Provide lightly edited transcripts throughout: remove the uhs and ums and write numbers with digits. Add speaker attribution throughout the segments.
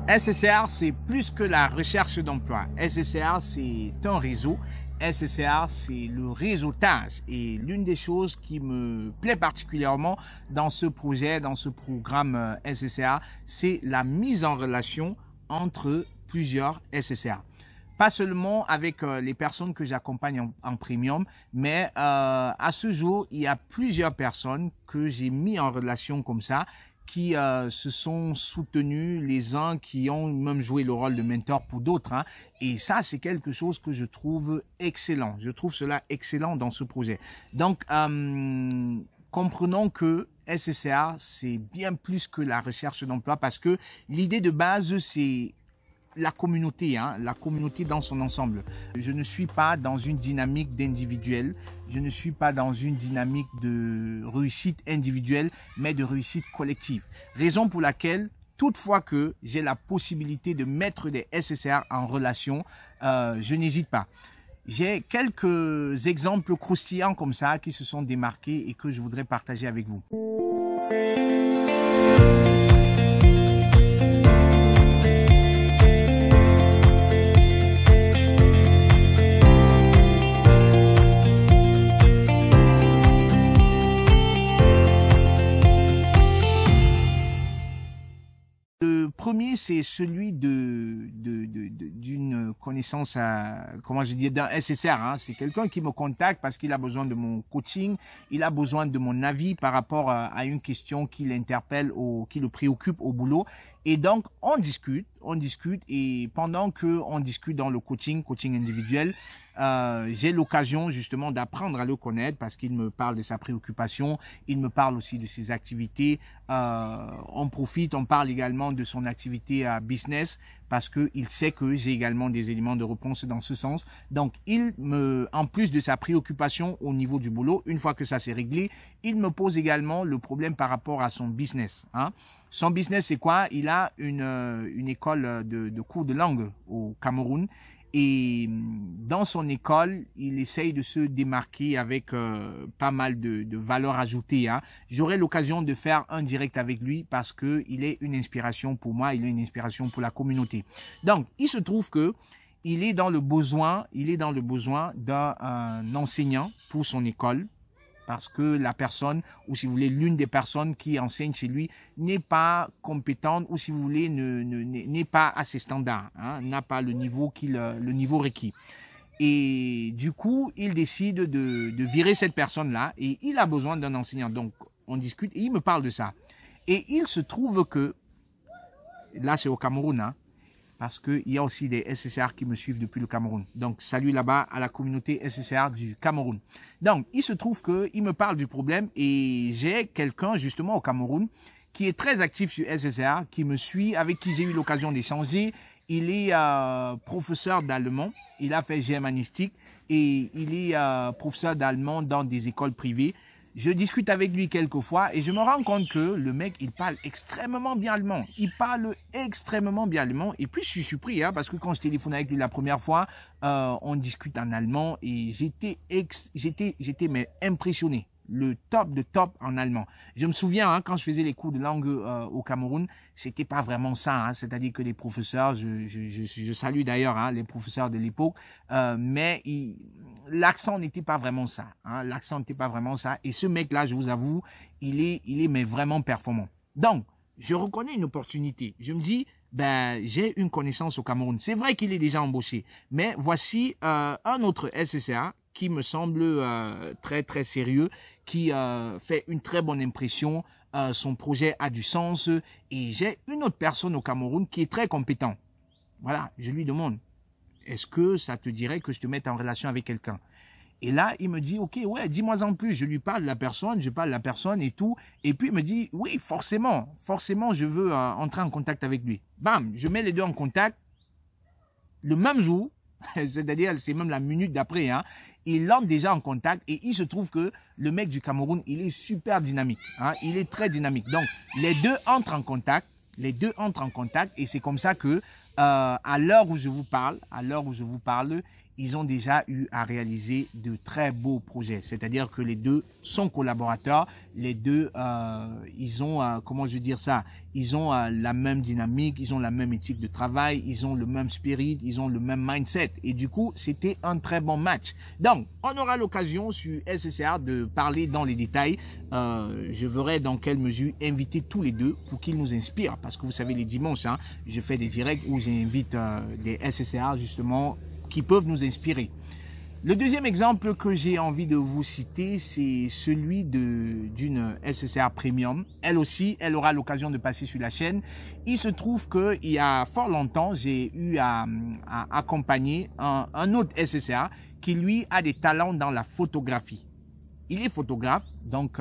Speaker 1: SSR, c'est plus que la recherche d'emploi. SSR, c'est un réseau. SSR, c'est le réseautage. Et l'une des choses qui me plaît particulièrement dans ce projet, dans ce programme SSR, c'est la mise en relation entre plusieurs SSR. Pas seulement avec les personnes que j'accompagne en premium, mais à ce jour, il y a plusieurs personnes que j'ai mis en relation comme ça, qui se sont soutenus, les uns qui ont même joué le rôle de mentor pour d'autres. Hein. Et ça, c'est quelque chose que je trouve excellent. Je trouve cela excellent dans ce projet. Donc, comprenons que SSR, c'est bien plus que la recherche d'emploi parce que l'idée de base, c'est la communauté dans son ensemble. Je ne suis pas dans une dynamique d'individuel, je ne suis pas dans une dynamique de réussite individuelle, mais de réussite collective. Raison pour laquelle, toutefois que j'ai la possibilité de mettre des SSR en relation, je n'hésite pas. J'ai quelques exemples croustillants comme ça qui se sont démarqués et que je voudrais partager avec vous. Premier, c'est celui d'une connaissance, comment je dis, d'un SSR. Hein. C'est quelqu'un qui me contacte parce qu'il a besoin de mon coaching, il a besoin de mon avis par rapport à une question qui l'interpelle ou qui le préoccupe au boulot. Et donc, on discute et pendant que on discute dans le coaching individuel, j'ai l'occasion justement d'apprendre à le connaître parce qu'il me parle de sa préoccupation, il me parle aussi de ses activités, on parle également de son activité à business parce que il sait que j'ai également des éléments de réponse dans ce sens. Donc, en plus de sa préoccupation au niveau du boulot, une fois que ça s'est réglé, il me pose également le problème par rapport à son business. Hein. Son business, c'est quoi? Il a une école de cours de langue au Cameroun. Et dans son école, il essaye de se démarquer avec pas mal de valeurs ajoutées. Hein. J'aurai l'occasion de faire un direct avec lui parce que il est une inspiration pour moi, il est une inspiration pour la communauté. Donc, il se trouve que il est dans le besoin d'un enseignant pour son école. Parce que la personne, ou si vous voulez, l'une des personnes qui enseigne chez lui n'est pas compétente, ou si vous voulez, n'est pas assez standard, hein, n'a pas le niveau requis. Et du coup, il décide de virer cette personne-là, et il a besoin d'un enseignant. Donc, on discute, et il me parle de ça. Et il se trouve que, là c'est au Cameroun, hein, parce qu'il y a aussi des SSR qui me suivent depuis le Cameroun. Donc, salut là-bas à la communauté SSR du Cameroun. Donc, il se trouve qu'il me parle du problème et j'ai quelqu'un justement au Cameroun qui est très actif sur SSR, qui me suit, avec qui j'ai eu l'occasion d'échanger. Il est professeur d'allemand, il a fait germanistique et il est professeur d'allemand dans des écoles privées. Je discute avec lui quelquefois et je me rends compte que le mec, il parle extrêmement bien allemand. Il parle extrêmement bien allemand. Et puis, je suis surpris, hein, parce que quand je téléphone avec lui la première fois, on discute en allemand et j'étais mais impressionné. Le top de top en allemand. Je me souviens, hein, quand je faisais les cours de langue au Cameroun, c'était pas vraiment ça, hein, c'est-à-dire que les professeurs, je salue d'ailleurs hein, les professeurs de l'époque, mais l'accent n'était pas vraiment ça, hein, l'accent n'était pas vraiment ça. Et ce mec-là, je vous avoue, il est mais vraiment performant. Donc, je reconnais une opportunité. Je me dis, ben, j'ai une connaissance au Cameroun. C'est vrai qu'il est déjà embauché, mais voici un autre SSA qui me semble très très sérieux, qui fait une très bonne impression, son projet a du sens et j'ai une autre personne au Cameroun qui est très compétent. Voilà, je lui demande, est-ce que ça te dirait que je te mette en relation avec quelqu'un? Et là, il me dit, ok, ouais, dis-moi en plus. Je lui parle de la personne, je parle de la personne et tout. Et puis, il me dit, oui, forcément, je veux entrer en contact avec lui. Bam, je mets les deux en contact. Le même jour, c'est-à-dire, c'est même la minute d'après, hein, il entre déjà en contact et il se trouve que le mec du Cameroun, il est super dynamique, hein, il est très dynamique. Donc, les deux entrent en contact et c'est comme ça que à l'heure où je vous parle, ils ont déjà eu à réaliser de très beaux projets. C'est-à-dire que les deux sont collaborateurs. Les deux, ils ont, comment je veux dire ça, ils ont la même dynamique, ils ont la même éthique de travail, ils ont le même spirit, ils ont le même mindset. Et du coup, c'était un très bon match. Donc, on aura l'occasion sur SSR de parler dans les détails. Je verrai dans quelle mesure inviter tous les deux pour qu'ils nous inspirent. Parce que vous savez, les dimanches, hein, je fais des directs où j'invite des SSR justement qui peuvent nous inspirer. Le deuxième exemple que j'ai envie de vous citer, c'est celui d'une SSR Premium. Elle aussi, elle aura l'occasion de passer sur la chaîne. Il se trouve qu'il y a fort longtemps, j'ai eu à accompagner un autre SSR qui, lui, a des talents dans la photographie. Il est photographe, donc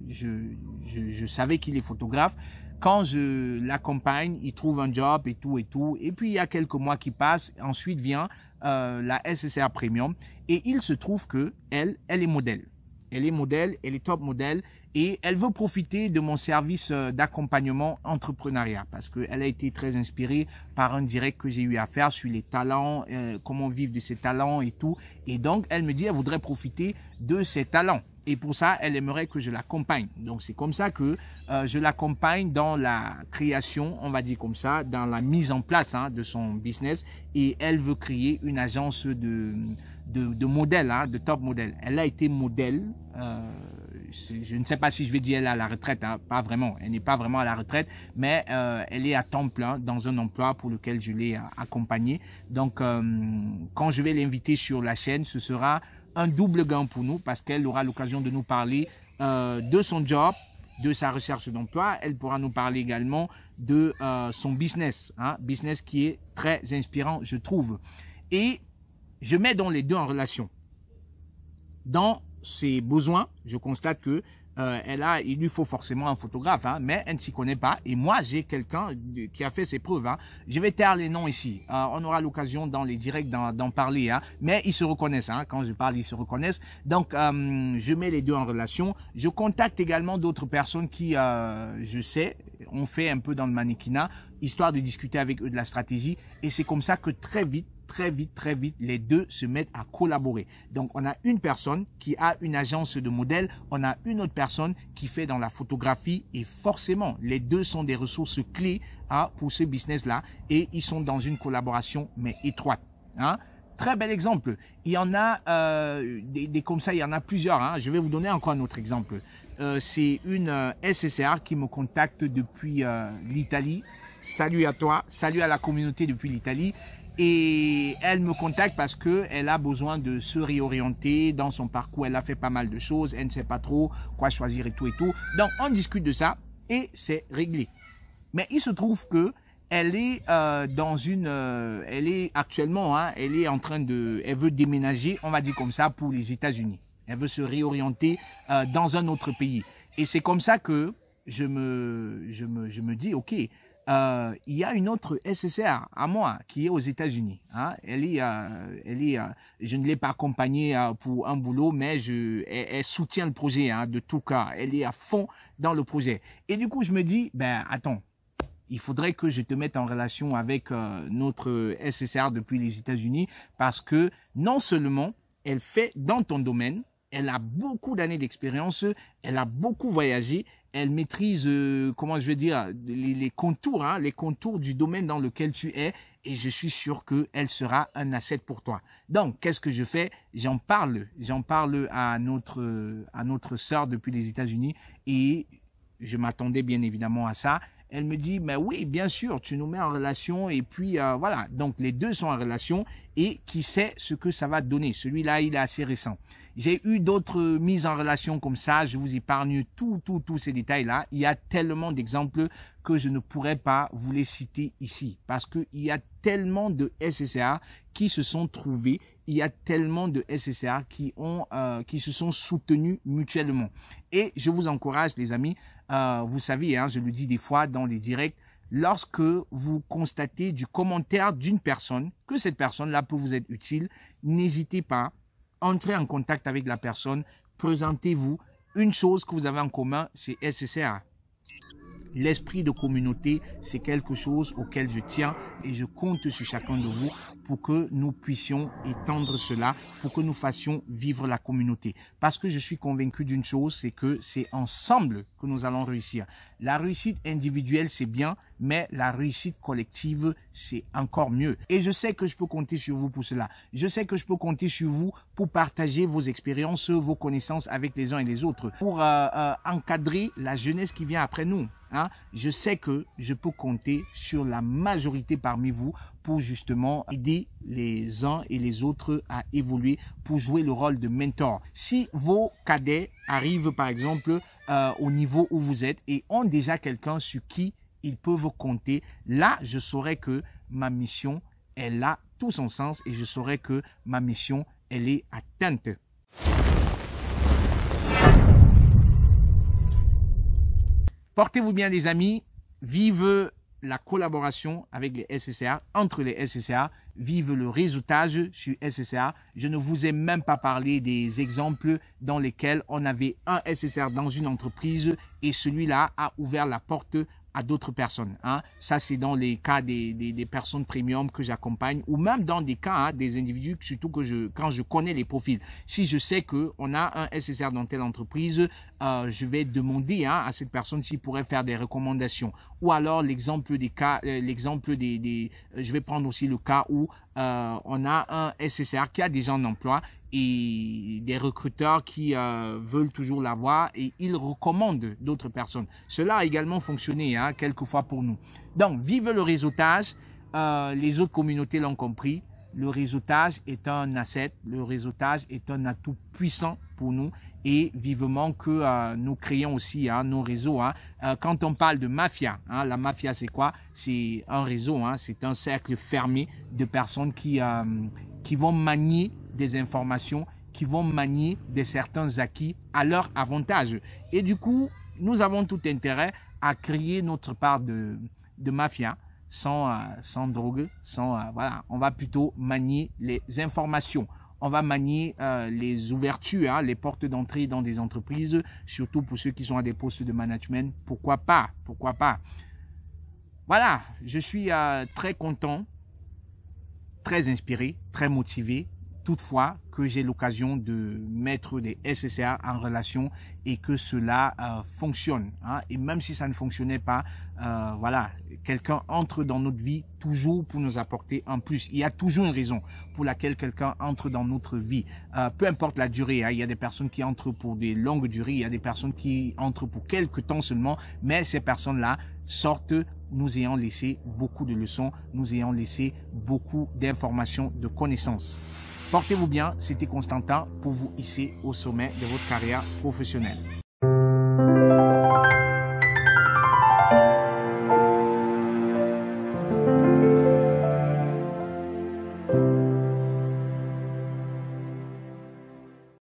Speaker 1: je savais qu'il est photographe. Quand je l'accompagne, il trouve un job et tout. Et puis, il y a quelques mois qui passent. Ensuite vient la SSR Premium. Et il se trouve que elle est modèle. Elle est modèle, elle est top modèle. Et elle veut profiter de mon service d'accompagnement entrepreneuriat. Parce qu'elle a été très inspirée par un direct que j'ai eu à faire sur les talents, comment vivre de ses talents et tout. Et donc, elle me dit, elle voudrait profiter de ses talents. Et pour ça, elle aimerait que je l'accompagne. Donc, c'est comme ça que je l'accompagne dans la création, on va dire comme ça, dans la mise en place de son business. Et elle veut créer une agence de modèles, de top modèles. Elle a été modèle. Je ne sais pas si je vais dire elle est à la retraite, pas vraiment. Elle n'est pas vraiment à la retraite, mais elle est à temps plein dans un emploi pour lequel je l'ai accompagnée. Donc, quand je vais l'inviter sur la chaîne, ce sera un double gain pour nous parce qu'elle aura l'occasion de nous parler de son job, de sa recherche d'emploi. Elle pourra nous parler également de son business, business qui est très inspirant, je trouve. Et je mets donc les deux en relation. Dans ses besoins, je constate que il lui faut forcément un photographe, mais elle ne s'y connaît pas. Et moi, j'ai quelqu'un qui a fait ses preuves. Je vais taire les noms ici. On aura l'occasion dans les directs d'en parler. Mais ils se reconnaissent. Quand je parle, ils se reconnaissent. Donc, je mets les deux en relation. Je contacte également d'autres personnes qui, je sais, ont fait un peu dans le mannequinat, histoire de discuter avec eux de la stratégie. Et c'est comme ça que très vite, les deux se mettent à collaborer. Donc, on a une personne qui a une agence de modèles, on a une autre personne qui fait dans la photographie et forcément, les deux sont des ressources clés pour ce business-là et ils sont dans une collaboration mais étroite. Très bel exemple. Il y en a des comme ça, il y en a plusieurs. Je vais vous donner encore un autre exemple. C'est une SSR qui me contacte depuis l'Italie. Salut à toi, salut à la communauté depuis l'Italie. Et elle me contacte parce que elle a besoin de se réorienter dans son parcours. Elle a fait pas mal de choses, elle ne sait pas trop quoi choisir et tout et tout. Donc on discute de ça et c'est réglé. Mais il se trouve que elle est elle est actuellement, elle est en train elle veut déménager, on va dire comme ça, pour les États-Unis. Elle veut se réorienter dans un autre pays. Et c'est comme ça que je me dis, ok. Il y a une autre SSR à moi qui est aux États-Unis. Je ne l'ai pas accompagnée pour un boulot, mais elle soutient le projet de tout cas. Elle est à fond dans le projet. Et du coup, je me dis, attends, il faudrait que je te mette en relation avec notre SSR depuis les États-Unis parce que non seulement elle fait dans ton domaine, elle a beaucoup d'années d'expérience, elle a beaucoup voyagé, elle maîtrise, comment je vais dire, les contours du domaine dans lequel tu es et je suis sûr qu'elle sera un asset pour toi. Donc, qu'est-ce que je fais? J'en parle à notre sœur depuis les États-Unis et je m'attendais bien évidemment à ça. Elle me dit, mais oui, bien sûr, tu nous mets en relation et puis voilà. Donc, les deux sont en relation et qui sait ce que ça va donner. Celui-là, il est assez récent. J'ai eu d'autres mises en relation comme ça. Je vous épargne tous ces détails-là. Il y a tellement d'exemples que je ne pourrais pas vous les citer ici parce qu'il y a tellement de SSR qui se sont trouvés. Il y a tellement de SSR qui se sont soutenus mutuellement. Et je vous encourage, les amis, vous savez, je le dis des fois dans les directs, lorsque vous constatez du commentaire d'une personne, que cette personne-là peut vous être utile, n'hésitez pas, entrez en contact avec la personne, présentez-vous. Une chose que vous avez en commun, c'est SSR. L'esprit de communauté, c'est quelque chose auquel je tiens et je compte sur chacun de vous pour que nous puissions étendre cela, pour que nous fassions vivre la communauté. Parce que je suis convaincu d'une chose, c'est que c'est ensemble que nous allons réussir. La réussite individuelle, c'est bien, mais la réussite collective, c'est encore mieux. Et je sais que je peux compter sur vous pour cela. Je sais que je peux compter sur vous pour partager vos expériences, vos connaissances avec les uns et les autres, pour encadrer la jeunesse qui vient après nous. Hein? Je sais que je peux compter sur la majorité parmi vous pour justement aider les uns et les autres à évoluer, pour jouer le rôle de mentor. Si vos cadets arrivent par exemple au niveau où vous êtes et ont déjà quelqu'un sur qui ils peuvent compter, là je saurai que ma mission, elle a tout son sens et je saurai que ma mission, elle est atteinte. Portez-vous bien les amis, vive la collaboration avec les SCCA, entre les SCCA, vive le réseautage sur SCCA. Je ne vous ai même pas parlé des exemples dans lesquels on avait un SCCA dans une entreprise et celui-là a ouvert la porte à d'autres personnes. Hein. Ça, c'est dans les cas des personnes premium que j'accompagne ou même dans des cas des individus, surtout que quand je connais les profils. Si je sais qu'on a un SSR dans telle entreprise, je vais demander à cette personne s'il pourrait faire des recommandations. Ou alors l'exemple des cas, je vais prendre aussi le cas où on a un SSR qui a déjà un emploi et des recruteurs qui veulent toujours l'avoir et ils recommandent d'autres personnes. Cela a également fonctionné quelquefois pour nous. Donc, vive le réseautage. Les autres communautés l'ont compris. Le réseautage est un asset. Le réseautage est un atout puissant pour nous et vivement que nous créons aussi nos réseaux. Quand on parle de mafia, la mafia c'est quoi? C'est un réseau, c'est un cercle fermé de personnes qui vont manier des informations, qui vont manier certains acquis à leur avantage. Et du coup, nous avons tout intérêt à créer notre part de mafia sans drogue, voilà. On va plutôt manier les informations. On va manier les ouvertures, les portes d'entrée dans des entreprises, surtout pour ceux qui sont à des postes de management. Pourquoi pas? Pourquoi pas? Voilà, je suis très content, très inspiré, très motivé. Toutefois, que j'ai l'occasion de mettre des SCCA en relation et que cela fonctionne. Et même si ça ne fonctionnait pas, voilà, quelqu'un entre dans notre vie toujours pour nous apporter un plus. Il y a toujours une raison pour laquelle quelqu'un entre dans notre vie. Peu importe la durée, il y a des personnes qui entrent pour des longues durées, il y a des personnes qui entrent pour quelques temps seulement, mais ces personnes-là sortent nous ayant laissé beaucoup de leçons, nous ayant laissé beaucoup d'informations, de connaissances. Portez-vous bien, c'était Constantin pour vous hisser au sommet de votre carrière professionnelle.